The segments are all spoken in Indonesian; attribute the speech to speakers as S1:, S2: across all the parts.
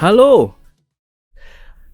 S1: Halo,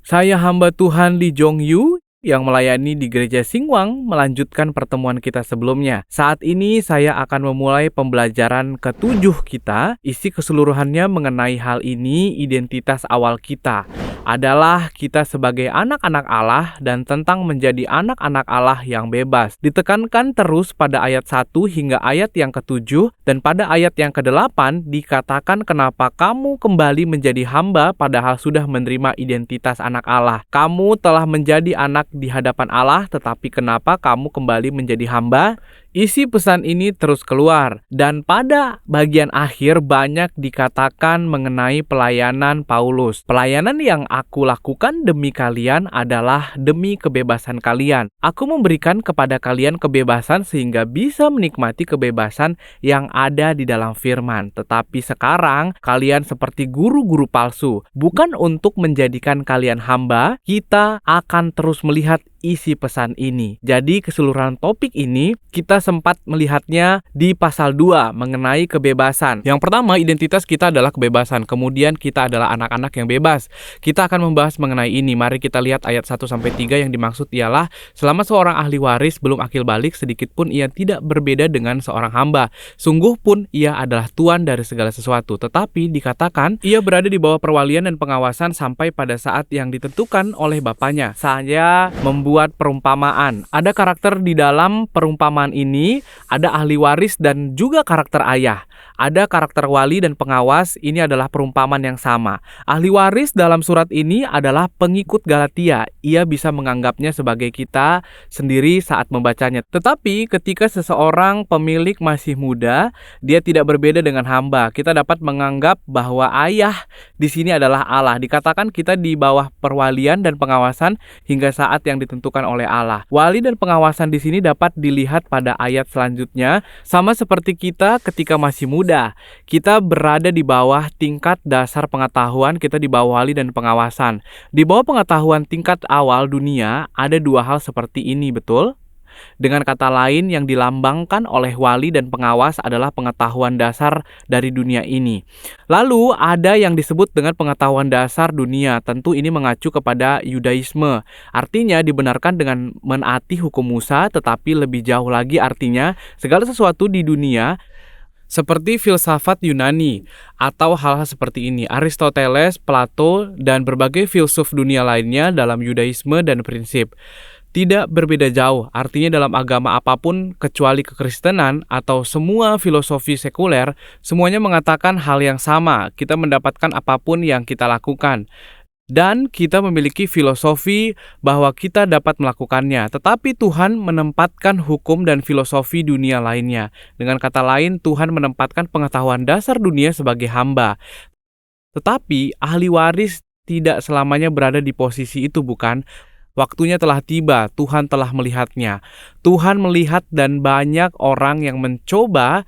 S1: saya hamba Tuhan Lee Jong Yu yang melayani di Gereja Singwang melanjutkan pertemuan kita sebelumnya. Saat ini saya akan memulai pembelajaran ketujuh kita. Isi keseluruhannya mengenai hal ini, identitas awal kita adalah kita sebagai anak-anak Allah dan tentang menjadi anak-anak Allah yang bebas. Ditekankan terus pada ayat 1 hingga ayat yang ke-7 dan pada ayat yang ke-8 dikatakan kenapa kamu kembali menjadi hamba padahal sudah menerima identitas anak Allah. Kamu telah menjadi anak di hadapan Allah, tetapi kenapa kamu kembali menjadi hamba? Isi pesan ini terus keluar, dan pada bagian akhir banyak dikatakan mengenai pelayanan Paulus. Pelayanan yang aku lakukan demi kalian adalah demi kebebasan kalian. Aku memberikan kepada kalian kebebasan sehingga bisa menikmati kebebasan yang ada di dalam firman. Tetapi sekarang kalian seperti guru-guru palsu. Bukan untuk menjadikan kalian hamba, kita akan terus melihat isi pesan ini. Jadi keseluruhan topik ini kita sempat melihatnya di pasal 2 mengenai kebebasan. Yang pertama, identitas kita adalah kebebasan. Kemudian kita adalah anak-anak yang bebas. Kita akan membahas mengenai ini. Mari kita lihat ayat 1-3 yang dimaksud ialah selama seorang ahli waris belum akil balik, sedikit pun ia tidak berbeda dengan seorang hamba. Sungguh pun ia adalah tuan dari segala sesuatu. Tetapi dikatakan ia berada di bawah perwalian dan pengawasan sampai pada saat yang ditentukan oleh bapaknya. Saya membuat perumpamaan. Ada karakter di dalam perumpamaan ini, ada ahli waris dan juga karakter ayah. Ada karakter wali dan pengawas, ini adalah perumpamaan yang sama. Ahli waris dalam surat ini adalah pengikut Galatia. Ia bisa menganggapnya sebagai kita sendiri saat membacanya. Tetapi ketika seseorang pemilik masih muda, dia tidak berbeda dengan hamba. Kita dapat menganggap bahwa ayah di sini adalah Allah. Dikatakan kita di bawah perwalian dan pengawasan hingga saat yang ditentukan oleh Allah. Wali dan pengawasan di sini dapat dilihat pada ayat selanjutnya, sama seperti kita ketika masih muda. Kita berada di bawah tingkat dasar pengetahuan, kita di bawah wali dan pengawasan. Di bawah pengetahuan tingkat awal dunia, ada dua hal seperti ini, betul? Dengan kata lain, yang dilambangkan oleh wali dan pengawas adalah pengetahuan dasar dari dunia ini. Lalu ada yang disebut dengan pengetahuan dasar dunia. Tentu ini mengacu kepada Yudaisme. Artinya dibenarkan dengan menaati hukum Musa, tetapi lebih jauh lagi artinya segala sesuatu di dunia seperti filsafat Yunani atau hal-hal seperti ini. Aristoteles, Plato, dan berbagai filsuf dunia lainnya dalam Yudaisme dan prinsip tidak berbeda jauh. Artinya dalam agama apapun kecuali kekristenan atau semua filosofi sekuler, semuanya mengatakan hal yang sama. Kita mendapatkan apapun yang kita lakukan. Dan kita memiliki filosofi bahwa kita dapat melakukannya. Tetapi Tuhan menempatkan hukum dan filosofi dunia lainnya. Dengan kata lain, Tuhan menempatkan pengetahuan dasar dunia sebagai hamba. Tetapi ahli waris tidak selamanya berada di posisi itu, bukan? Waktunya telah tiba, Tuhan telah melihatnya. Tuhan melihat dan banyak orang yang mencoba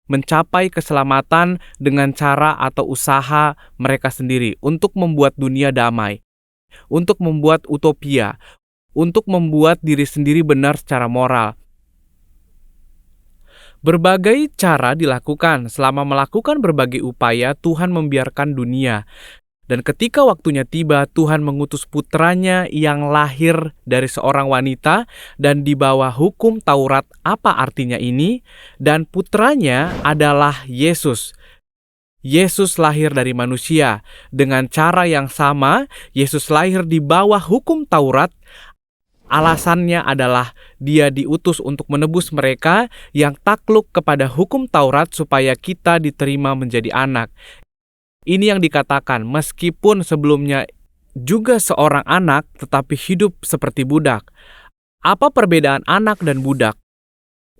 S1: mencapai keselamatan dengan cara atau usaha mereka sendiri untuk membuat dunia damai, untuk membuat utopia, untuk membuat diri sendiri benar secara moral. Berbagai cara dilakukan. Selama melakukan berbagai upaya, Tuhan membiarkan dunia. Dan ketika waktunya tiba, Tuhan mengutus putranya yang lahir dari seorang wanita dan di bawah hukum Taurat. Apa artinya ini? Dan putranya adalah Yesus. Yesus lahir dari manusia. Dengan cara yang sama, Yesus lahir di bawah hukum Taurat. Alasannya adalah dia diutus untuk menebus mereka yang takluk kepada hukum Taurat supaya kita diterima menjadi anak. Ini yang dikatakan, meskipun sebelumnya juga seorang anak, tetapi hidup seperti budak. Apa perbedaan anak dan budak?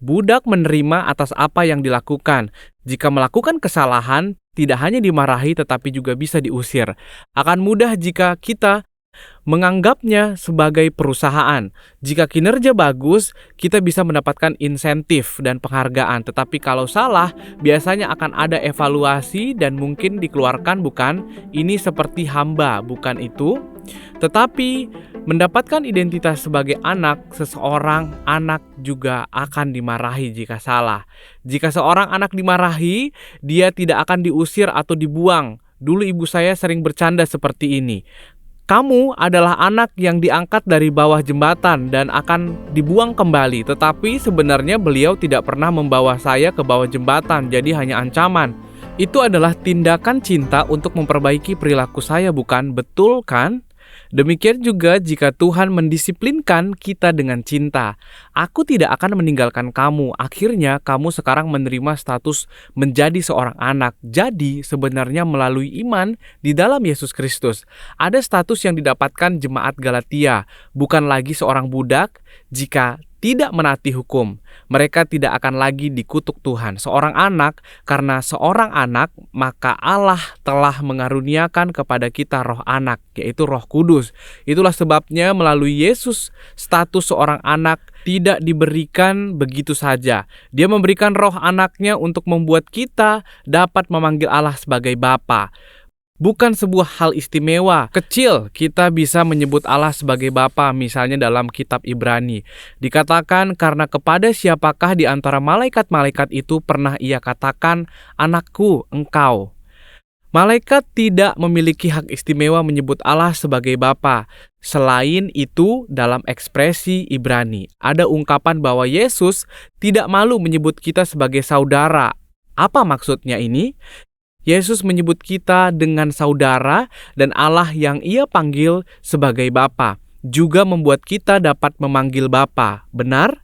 S1: Budak menerima atas apa yang dilakukan. Jika melakukan kesalahan, tidak hanya dimarahi, tetapi juga bisa diusir. Akan mudah jika kita menganggapnya sebagai perusahaan. Jika kinerja bagus, kita bisa mendapatkan insentif dan penghargaan. Tetapi kalau salah, biasanya akan ada evaluasi dan mungkin dikeluarkan, bukan? Ini seperti hamba, bukan itu? Tetapi mendapatkan identitas sebagai anak, seseorang anak juga akan dimarahi jika salah. Jika seorang anak dimarahi, dia tidak akan diusir atau dibuang. Dulu ibu saya sering bercanda seperti ini. Kamu adalah anak yang diangkat dari bawah jembatan dan akan dibuang kembali. Tetapi sebenarnya beliau tidak pernah membawa saya ke bawah jembatan, jadi hanya ancaman. Itu adalah tindakan cinta untuk memperbaiki perilaku saya, bukan? Betul kan? Demikian juga jika Tuhan mendisiplinkan kita dengan cinta. Aku tidak akan meninggalkan kamu. Akhirnya kamu sekarang menerima status menjadi seorang anak. Jadi sebenarnya melalui iman di dalam Yesus Kristus, ada status yang didapatkan jemaat Galatia. Bukan lagi seorang budak jika tidak menaati hukum. Mereka tidak akan lagi dikutuk Tuhan. Seorang anak, karena seorang anak, maka Allah telah mengaruniakan kepada kita roh anak, yaitu Roh Kudus. Itulah sebabnya melalui Yesus, status seorang anak tidak diberikan begitu saja. Dia memberikan roh anaknya untuk membuat kita dapat memanggil Allah sebagai Bapa. Bukan sebuah hal istimewa, kecil kita bisa menyebut Allah sebagai Bapa, misalnya dalam kitab Ibrani. Dikatakan karena kepada siapakah di antara malaikat-malaikat itu pernah ia katakan, "Anakku, engkau." Malaikat tidak memiliki hak istimewa menyebut Allah sebagai Bapa. Selain itu, dalam ekspresi Ibrani, ada ungkapan bahwa Yesus tidak malu menyebut kita sebagai saudara. Apa maksudnya ini? Yesus menyebut kita dengan saudara dan Allah yang ia panggil sebagai Bapa juga membuat kita dapat memanggil Bapa. Benar?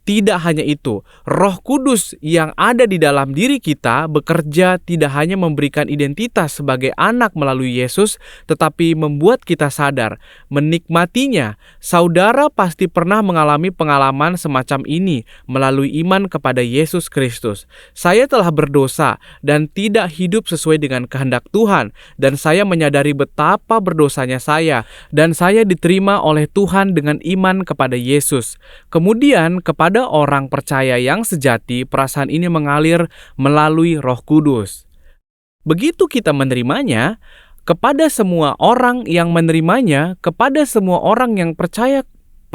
S1: Tidak hanya itu, Roh Kudus yang ada di dalam diri kita bekerja tidak hanya memberikan identitas sebagai anak melalui Yesus, tetapi membuat kita sadar, menikmatinya. Saudara pasti pernah mengalami pengalaman semacam ini melalui iman kepada Yesus Kristus. Saya telah berdosa dan tidak hidup sesuai dengan kehendak Tuhan, dan saya menyadari betapa berdosanya saya, dan saya diterima oleh Tuhan dengan iman kepada Yesus. Kemudian kepada orang percaya yang sejati, perasaan ini mengalir melalui Roh Kudus. Begitu kita menerimanya, kepada semua orang yang menerimanya, kepada semua orang yang percaya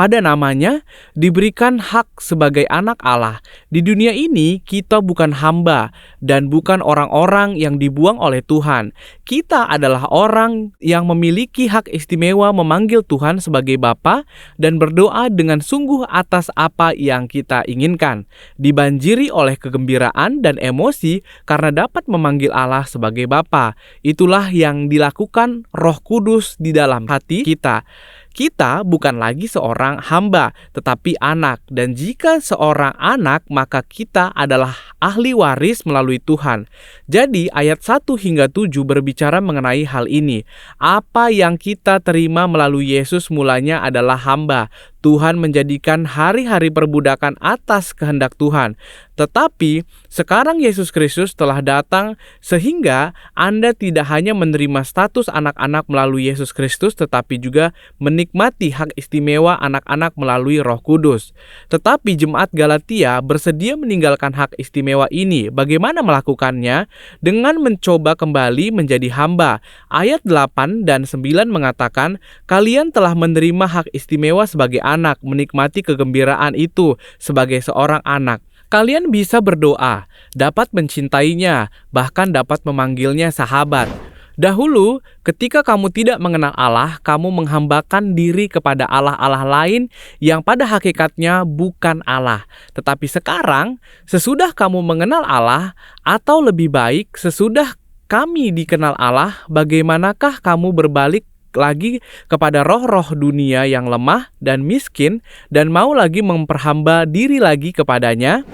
S1: pada namanya, diberikan hak sebagai anak Allah. Di dunia ini, kita bukan hamba dan bukan orang-orang yang dibuang oleh Tuhan. Kita adalah orang yang memiliki hak istimewa memanggil Tuhan sebagai Bapa dan berdoa dengan sungguh atas apa yang kita inginkan. Dibanjiri oleh kegembiraan dan emosi karena dapat memanggil Allah sebagai Bapa. Itulah yang dilakukan Roh Kudus di dalam hati kita. Kita bukan lagi seorang hamba, tetapi anak. Dan jika seorang anak, maka kita adalah ahli waris melalui Tuhan. Jadi ayat 1 hingga 7 berbicara mengenai hal ini. Apa yang kita terima melalui Yesus mulanya adalah hamba. Tuhan menjadikan hari-hari perbudakan atas kehendak Tuhan. Tetapi sekarang Yesus Kristus telah datang sehingga Anda tidak hanya menerima status anak-anak melalui Yesus Kristus, tetapi juga menikmati hak istimewa anak-anak melalui Roh Kudus. Tetapi jemaat Galatia bersedia meninggalkan hak istimewa ini. Bagaimana melakukannya? Dengan mencoba kembali menjadi hamba. Ayat 8 dan 9 mengatakan, kalian telah menerima hak istimewa sebagai anak, menikmati kegembiraan itu sebagai seorang anak. Kalian bisa berdoa, dapat mencintainya, bahkan dapat memanggilnya sahabat. Dahulu, ketika kamu tidak mengenal Allah, kamu menghambakan diri kepada Allah-Allah lain yang pada hakikatnya bukan Allah. Tetapi sekarang, sesudah kamu mengenal Allah, atau lebih baik, sesudah kami dikenal Allah, bagaimanakah kamu berbalik lagi kepada roh-roh dunia yang lemah dan miskin dan mau lagi memperhamba diri lagi kepadanya?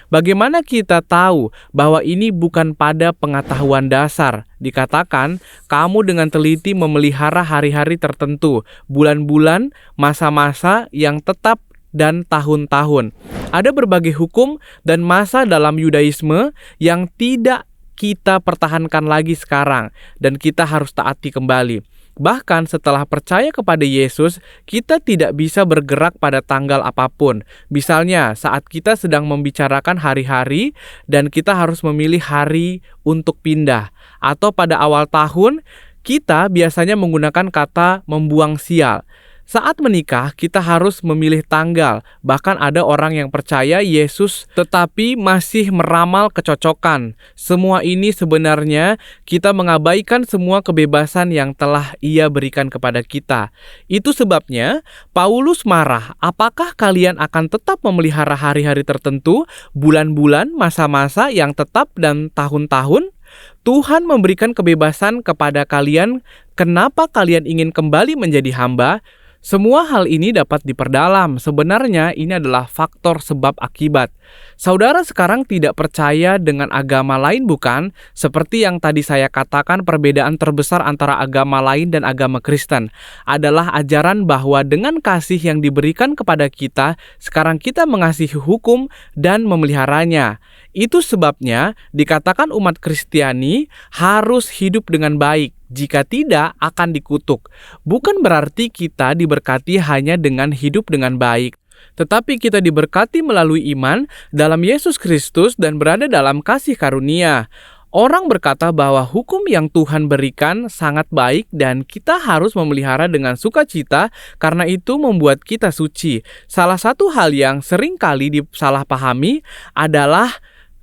S1: Bagaimana kita tahu bahwa ini bukan pada pengetahuan dasar? Dikatakan, kamu dengan teliti memelihara hari-hari tertentu, bulan-bulan, masa-masa yang tetap dan tahun-tahun. Ada berbagai hukum dan masa dalam Yudaisme yang tidak kita pertahankan lagi sekarang dan kita harus taati kembali. Bahkan setelah percaya kepada Yesus, kita tidak bisa bergerak pada tanggal apapun. Misalnya, saat kita sedang membicarakan hari-hari dan kita harus memilih hari untuk pindah. Atau pada awal tahun, kita biasanya menggunakan kata membuang sial. Saat menikah, kita harus memilih tanggal. Bahkan ada orang yang percaya Yesus tetapi masih meramal kecocokan. Semua ini sebenarnya kita mengabaikan semua kebebasan yang telah Ia berikan kepada kita. Itu sebabnya Paulus marah. Apakah kalian akan tetap memelihara hari-hari tertentu, bulan-bulan, masa-masa yang tetap dan tahun-tahun? Tuhan memberikan kebebasan kepada kalian. Kenapa kalian ingin kembali menjadi hamba? Semua hal ini dapat diperdalam. Sebenarnya ini adalah faktor sebab akibat. Saudara sekarang tidak percaya dengan agama lain, bukan? Seperti yang tadi saya katakan, perbedaan terbesar antara agama lain dan agama Kristen adalah ajaran bahwa dengan kasih yang diberikan kepada kita, sekarang kita mengasihi hukum dan memeliharanya. Itu sebabnya dikatakan umat Kristiani harus hidup dengan baik. Jika tidak, akan dikutuk. Bukan berarti kita diberkati hanya dengan hidup dengan baik, tetapi kita diberkati melalui iman dalam Yesus Kristus dan berada dalam kasih karunia. Orang berkata bahwa hukum yang Tuhan berikan sangat baik dan kita harus memelihara dengan sukacita karena itu membuat kita suci. Salah satu hal yang sering kali disalahpahami adalah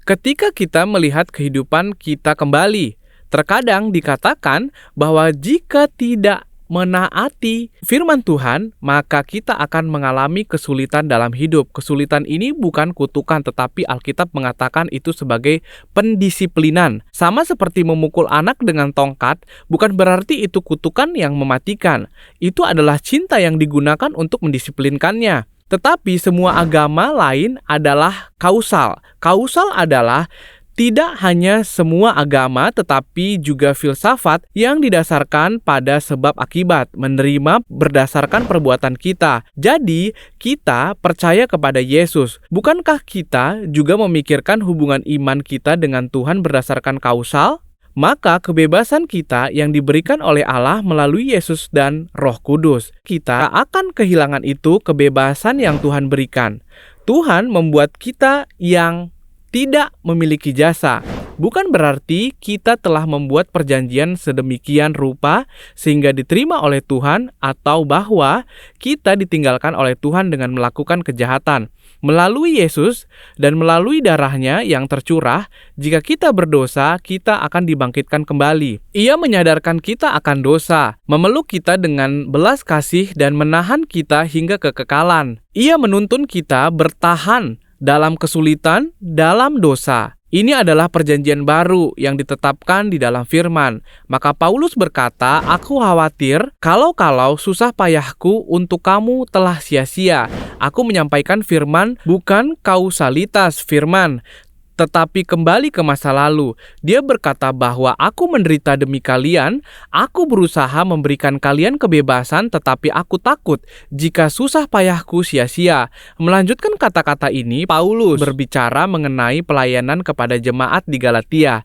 S1: ketika kita melihat kehidupan kita kembali. Terkadang dikatakan bahwa jika tidak menaati firman Tuhan, maka kita akan mengalami kesulitan dalam hidup. Kesulitan ini bukan kutukan, tetapi Alkitab mengatakan itu sebagai pendisiplinan. Sama seperti memukul anak dengan tongkat, bukan berarti itu kutukan yang mematikan. Itu adalah cinta yang digunakan untuk mendisiplinkannya. Tetapi semua agama lain adalah kausal. Kausal adalah tidak hanya semua agama, tetapi juga filsafat yang didasarkan pada sebab akibat, menerima berdasarkan perbuatan kita. Jadi, kita percaya kepada Yesus. Bukankah kita juga memikirkan hubungan iman kita dengan Tuhan berdasarkan kausal? Maka kebebasan kita yang diberikan oleh Allah melalui Yesus dan Roh Kudus. Kita akan kehilangan itu kebebasan yang Tuhan berikan. Tuhan membuat kita yang tidak memiliki jasa. Bukan berarti kita telah membuat perjanjian sedemikian rupa sehingga diterima oleh Tuhan atau bahwa kita ditinggalkan oleh Tuhan dengan melakukan kejahatan. Melalui Yesus dan melalui darahnya yang tercurah, jika kita berdosa, kita akan dibangkitkan kembali. Ia menyadarkan kita akan dosa, memeluk kita dengan belas kasih dan menahan kita hingga kekekalan. Ia menuntun kita bertahan dalam kesulitan, dalam dosa. Ini adalah perjanjian baru yang ditetapkan di dalam firman. Maka Paulus berkata, aku khawatir kalau susah payahku untuk kamu telah sia-sia. Aku menyampaikan firman bukan kausalitas firman, tetapi kembali ke masa lalu. Dia berkata bahwa aku menderita demi kalian, aku berusaha memberikan kalian kebebasan, tetapi aku takut jika susah payahku sia-sia. Melanjutkan kata-kata ini, Paulus berbicara mengenai pelayanan kepada jemaat di Galatia.